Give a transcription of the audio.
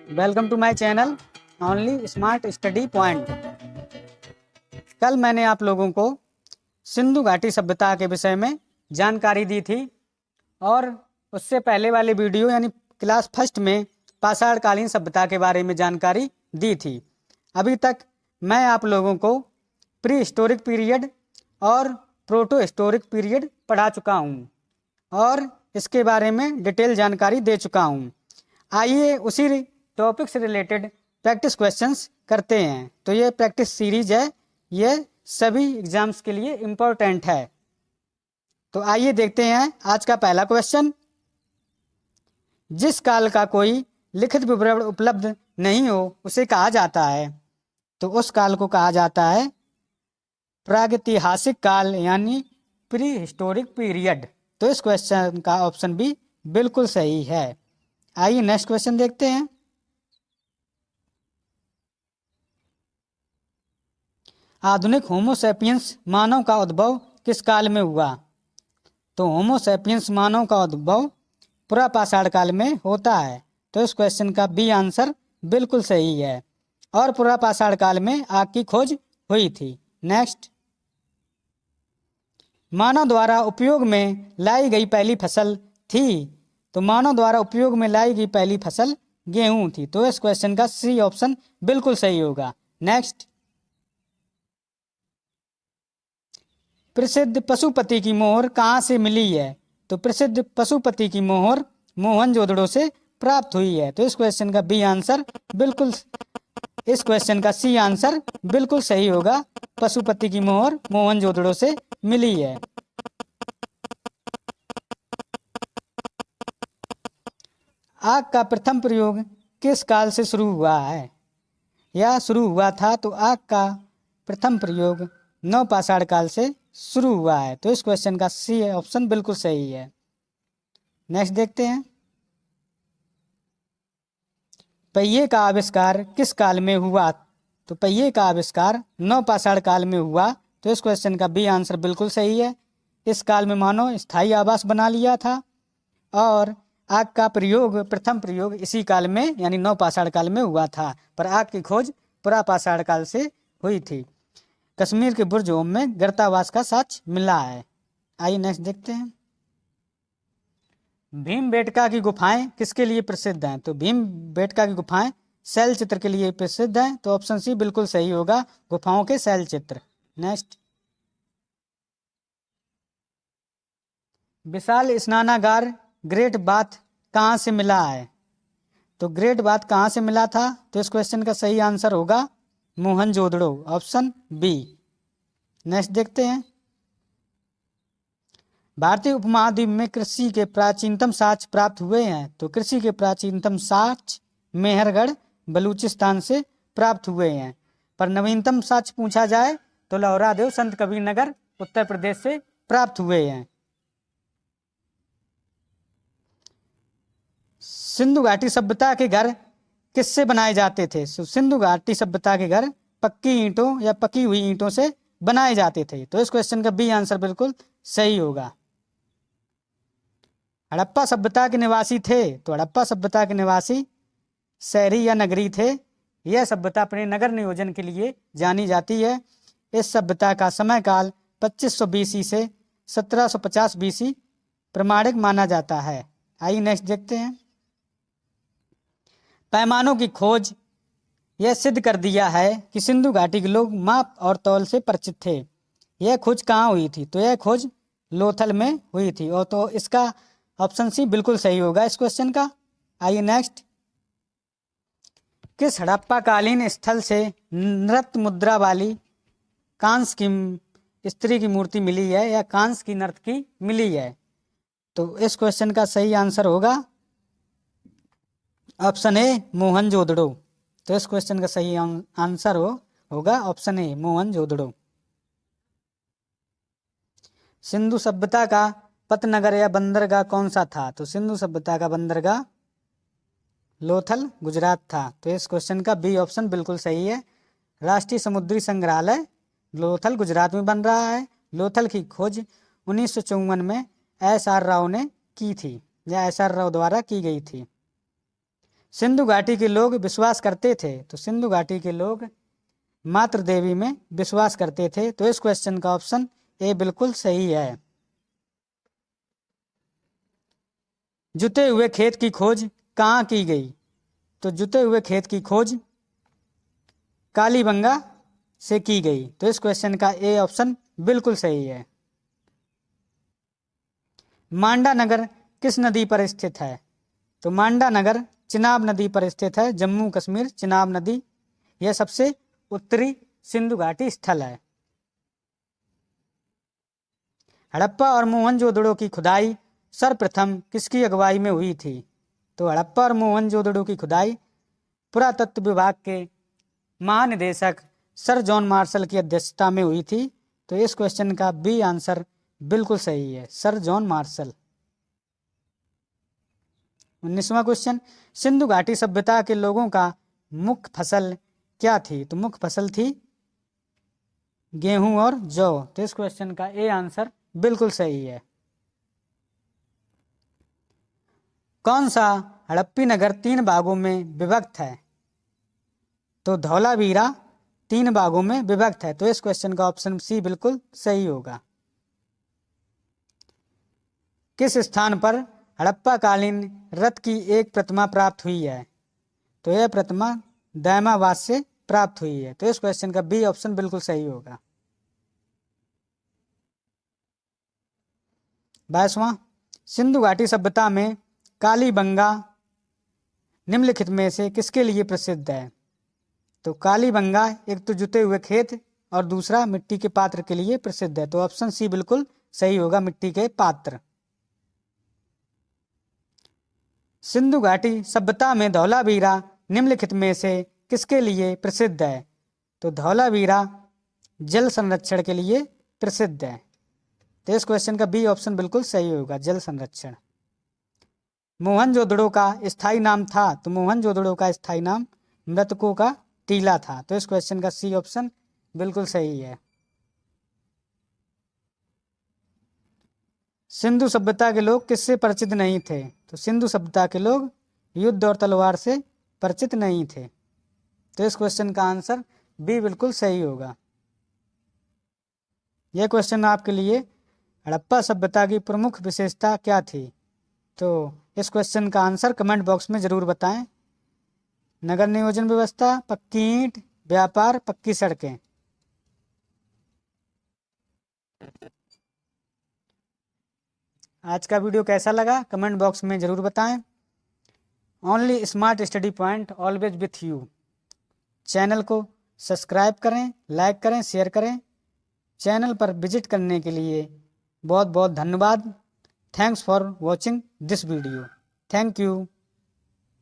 Welcome to my channel only smart study point. कल मैंने आप लोगों को सिंधु घाटी सभ्यता के विषय में जानकारी दी थी और उससे पहले वाले वीडियो यानी क्लास फर्स्ट में पाषाणकालीन सभ्यता के बारे में जानकारी दी थी। अभी तक मैं आप लोगों को प्री हिस्टोरिक पीरियड और प्रोटो हिस्टोरिक पीरियड पढ़ा चुका हूँ और इसके बारे में डिटेल जानकारी दे चुका हूँ। आइए उसी टॉपिक से रिलेटेड प्रैक्टिस क्वेश्चंस करते हैं। तो ये प्रैक्टिस सीरीज है, ये सभी एग्जाम्स के लिए इम्पोर्टेंट है। तो आइए देखते हैं आज का पहला क्वेश्चन। जिस काल का कोई लिखित विवरण उपलब्ध नहीं हो उसे कहा जाता है, तो उस काल को कहा जाता है प्रागैतिहासिक काल यानी प्री हिस्टोरिक पीरियड। तो इस क्वेश्चन का ऑप्शन बी बिल्कुल सही है। आइए नेक्स्ट क्वेश्चन देखते हैं। आधुनिक होमोसेपियंस मानव का उद्भव किस काल में हुआ? तो होमोसेपियंस मानव का उद्भव पुरापाषाण काल में होता है। तो इस क्वेश्चन का बी आंसर बिल्कुल सही है और पुरापाषाण काल में आग की खोज हुई थी। नेक्स्ट, मानव द्वारा उपयोग में लाई गई पहली फसल थी। तो मानव द्वारा उपयोग में लाई गई पहली फसल गेहूं थी। तो इस क्वेश्चन का सी ऑप्शन बिल्कुल सही होगा। नेक्स्ट, प्रसिद्ध पशुपति की मोहर कहाँ से मिली है? तो प्रसिद्ध पशुपति की मोहर मोहनजोदड़ो से प्राप्त हुई है। तो इस क्वेश्चन का बी आंसर बिल्कुल, इस क्वेश्चन का सी आंसर बिल्कुल सही होगा। पशुपति की मोहर मोहनजोदड़ो से मिली है। आग का प्रथम प्रयोग किस काल से शुरू हुआ है या शुरू हुआ था? तो आग का प्रथम प्रयोग नवपाषाण काल से शुरू हुआ है। तो इस क्वेश्चन का सी ऑप्शन बिल्कुल सही है। नेक्स्ट देखते हैं, पहिए का आविष्कार किस काल में हुआ? तो पहिए का आविष्कार नवपाषाण काल में हुआ। तो इस क्वेश्चन का बी आंसर बिल्कुल सही है। इस काल में मानव स्थायी आवास बना लिया था और आग का प्रयोग, प्रथम प्रयोग इसी काल में यानी नवपाषाण काल में हुआ था, पर आग की खोज पुरापाषाण काल से हुई थी। कश्मीर के बुर्ज ओम में गर्तावास का साक्ष्य मिला है। आइए नेक्स्ट देखते हैं, भीमबेटका की गुफाएं किसके लिए प्रसिद्ध हैं? तो भीमबेटका की गुफाएं शैल चित्र के लिए प्रसिद्ध हैं। तो ऑप्शन सी बिल्कुल सही होगा, गुफाओं के शैल चित्र। नेक्स्ट, विशाल स्नानागार ग्रेट बाथ कहाँ से मिला है? तो ग्रेट बाथ कहाँ से मिला था? तो इस क्वेश्चन का सही आंसर होगा मोहनजोदड़ो, ऑप्शन बी। नेक्स्ट देखते हैं, भारतीय उपमहाद्वीप में कृषि के प्राचीनतम साक्ष्य प्राप्त हुए हैं। तो कृषि के प्राचीनतम साक्ष्य मेहरगढ़ बलूचिस्तान से प्राप्त हुए हैं, पर नवीनतम साक्ष्य पूछा जाए तो लौहरादेव संत कबीरनगर उत्तर प्रदेश से प्राप्त हुए हैं। सिंधु घाटी सभ्यता के घर किससे बनाए जाते थे? सिंधु घाटी सभ्यता के घर पक्की ईंटों या पकी हुई ईंटों से बनाए जाते थे। तो इस क्वेश्चन का बी आंसर बिल्कुल सही होगा। हड़प्पा सभ्यता के निवासी थे। तो हड़प्पा सभ्यता के निवासी शहरी या नगरी थे। यह सभ्यता अपने नगर नियोजन के लिए जानी जाती है। इस सभ्यता का समय काल 2500 बीसी से 1750 बीसी प्रमाणिक माना जाता है। आइए नेक्स्ट देखते हैं, पैमानों की खोज यह सिद्ध कर दिया है कि सिंधु घाटी के लोग माप और तौल से परिचित थे। यह खोज कहाँ हुई थी? तो यह खोज लोथल में हुई थी और तो इसका ऑप्शन सी बिल्कुल सही होगा इस क्वेश्चन का। आइए नेक्स्ट, किस हड़प्पाकालीन स्थल से नृत्य मुद्रा वाली कांस की स्त्री की मूर्ति मिली है या कांस की नर्तकी मिली है? तो इस क्वेश्चन का सही आंसर होगा ऑप्शन ए मोहनजोदड़ो। तो इस क्वेश्चन का सही आंसर होगा ऑप्शन ए मोहनजोदड़ो। सिंधु सभ्यता का पतनगर या बंदरगाह कौन सा था? तो सिंधु सभ्यता का बंदरगाह लोथल गुजरात था। तो इस क्वेश्चन का बी ऑप्शन बिल्कुल सही है। राष्ट्रीय समुद्री संग्रहालय लोथल गुजरात में बन रहा है। लोथल की खोज 1954 में एस आर राव ने की थी या एस आर राव द्वारा की गई थी। सिंधु घाटी के लोग विश्वास करते थे, तो सिंधु घाटी के लोग मातृ देवी में विश्वास करते थे। तो इस क्वेश्चन का ऑप्शन ए बिल्कुल सही है। जुते हुए खेत की खोज कहाँ की गई? तो जुते हुए खेत की खोज कालीबंगा से की गई। तो इस क्वेश्चन का ए ऑप्शन बिल्कुल सही है। मांडा नगर किस नदी पर स्थित है? तो मांडा नगर चिनाब नदी पर स्थित है। जम्मू कश्मीर चिनाब नदी यह सबसे उत्तरी सिंधु घाटी स्थल है। हड़प्पा और मोहनजोदड़ो की खुदाई सर्वप्रथम किसकी अगुवाई में हुई थी? तो हड़प्पा और मोहनजोदड़ो की खुदाई पुरातत्व विभाग के महानिदेशक सर जॉन मार्शल की अध्यक्षता में हुई थी। तो इस क्वेश्चन का बी आंसर बिल्कुल सही है, सर जॉन मार्शल। 19वां क्वेश्चन, सिंधु घाटी सभ्यता के लोगों का मुख्य फसल क्या थी? तो मुख्य फसल थी गेहूं और जौ। तो इस क्वेश्चन का ए आंसर बिल्कुल सही है। कौन सा हड़प्पी नगर 3 भागों में विभक्त है? तो धौलावीरा 3 भागों में विभक्त है। तो इस क्वेश्चन का ऑप्शन सी बिल्कुल सही होगा। किस स्थान पर हड़प्पा कालीन रथ की एक प्रतिमा प्राप्त हुई है? तो यह प्रतिमा दायमाबाद से प्राप्त हुई है। तो इस क्वेश्चन का बी ऑप्शन बिल्कुल सही होगा। 22वां, सिंधु घाटी सभ्यता में कालीबंगा निम्नलिखित में से किसके लिए प्रसिद्ध है? तो कालीबंगा एक तो जुते हुए खेत और दूसरा मिट्टी के पात्र के लिए प्रसिद्ध है। तो ऑप्शन सी बिल्कुल सही होगा, मिट्टी के पात्र। सिंधु घाटी सभ्यता में धौलावीरा निम्नलिखित में से किसके लिए प्रसिद्ध है? तो धौलावीरा जल संरक्षण के लिए प्रसिद्ध है। तो इस क्वेश्चन का बी ऑप्शन बिल्कुल सही होगा, जल संरक्षण। मोहनजोदड़ो का स्थायी नाम था? तो मोहनजोदड़ो का स्थायी नाम मृतकों का टीला था। तो इस क्वेश्चन का सी ऑप्शन बिल्कुल सही है। सिंधु सभ्यता के लोग किससे परिचित नहीं थे? तो सिंधु सभ्यता के लोग युद्ध और तलवार से परिचित नहीं थे। तो इस क्वेश्चन का आंसर बी बिल्कुल सही होगा। यह क्वेश्चन आपके लिए, हड़प्पा सभ्यता की प्रमुख विशेषता क्या थी? तो इस क्वेश्चन का आंसर कमेंट बॉक्स में जरूर बताएं। नगर नियोजन व्यवस्था, पक्की ईंट, व्यापार, पक्की सड़कें। आज का वीडियो कैसा लगा कमेंट बॉक्स में जरूर बताएं। Only smart study point always with you. Channel को सब्सक्राइब करें, लाइक करें, शेयर करें। चैनल पर विजिट करने के लिए बहुत बहुत धन्यवाद। Thanks for watching this video. Thank you.